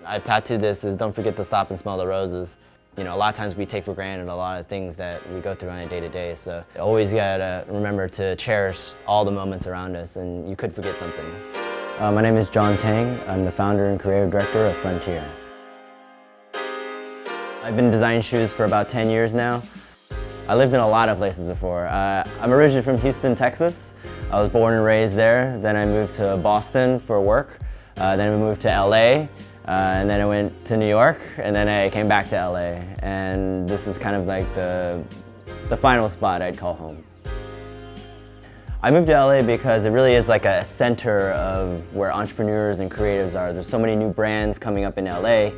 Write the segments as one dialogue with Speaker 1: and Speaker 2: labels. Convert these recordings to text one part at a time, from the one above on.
Speaker 1: I've tattooed this is don't forget to stop and smell the roses. You know, a lot of times we take for granted a lot of things that we go through on a day-to-day, so always gotta remember to cherish all the moments around us, and you could forget something. My name is Jon Tang. I'm the founder and creative director of Frontier. I've been designing shoes for about 10 years now. I lived in a lot of places before. I'm originally from Houston, Texas. I was born and raised there. Then I moved to Boston for work. Then we moved to LA. And then I went to New York, and then I came back to LA. And this is kind of like the final spot I'd call home. I moved to LA because it really is like a center of where entrepreneurs and creatives are. There's so many new brands coming up in LA,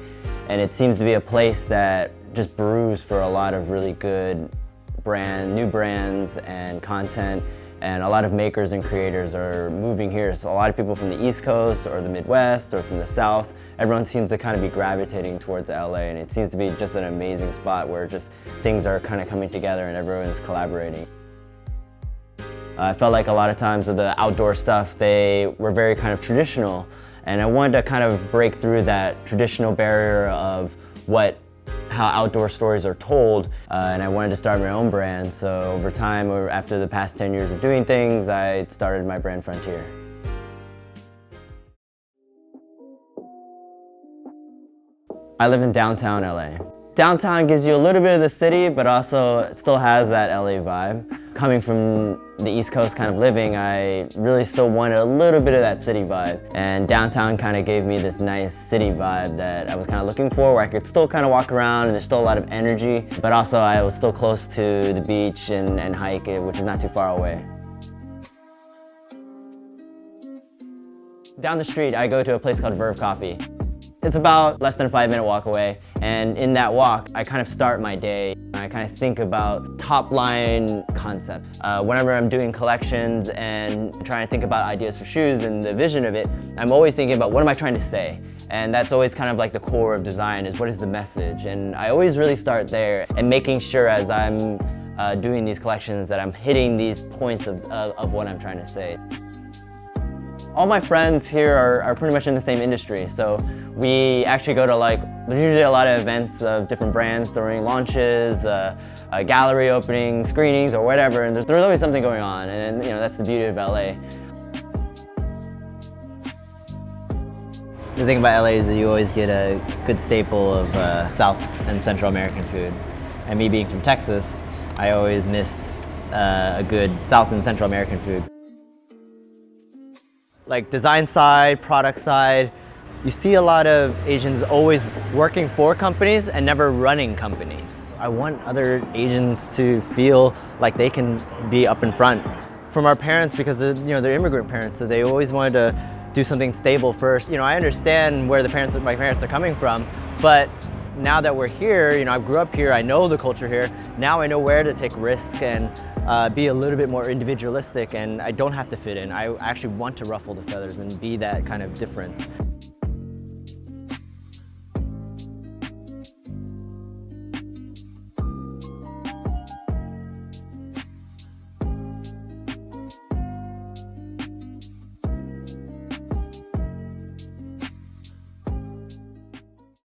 Speaker 1: and it seems to be a place that just brews for a lot of really good new brands and content. And a lot of makers and creators are moving here. So a lot of people from the East Coast or the Midwest or from the South, everyone seems to kind of be gravitating towards LA, and it seems to be just an amazing spot where just things are kind of coming together and everyone's collaborating. I felt like a lot of times with the outdoor stuff, they were very kind of traditional, and I wanted to kind of break through that traditional barrier of how outdoor stories are told, and I wanted to start my own brand. So over time, or after the past 10 years of doing things, I started my brand Frontier. I live in downtown LA. Downtown gives you a little bit of the city, but also still has that LA vibe. Coming from the East Coast kind of living, I really still wanted a little bit of that city vibe. And downtown kind of gave me this nice city vibe that I was kind of looking for, where I could still kind of walk around and there's still a lot of energy, but also I was still close to the beach and hike, which is not too far away. Down the street, I go to a place called Verve Coffee. It's about less than a 5-minute walk away, and in that walk, I kind of start my day. I kind of think about top-line concept. Whenever I'm doing collections and trying to think about ideas for shoes and the vision of it, I'm always thinking about what am I trying to say? And that's always kind of like the core of design, is what is the message? And I always really start there and making sure as I'm doing these collections that I'm hitting these points of what I'm trying to say. All my friends here are pretty much in the same industry, so we actually go to there's usually a lot of events of different brands during launches, gallery openings, screenings, or whatever, and there's always something going on, and you know, that's the beauty of LA. The thing about LA is that you always get a good staple of South and Central American food. And me being from Texas, I always miss a good South and Central American food. Like design side, product side, you see a lot of Asians always working for companies and never running companies. I want other Asians to feel like they can be up in front. From our parents, because they're immigrant parents, so they always wanted to do something stable first. You know, I understand where my parents are coming from, but now that we're here, you know, I grew up here, I know the culture here, now I know where to take risk and be a little bit more individualistic, and I don't have to fit in. I actually want to ruffle the feathers and be that kind of difference.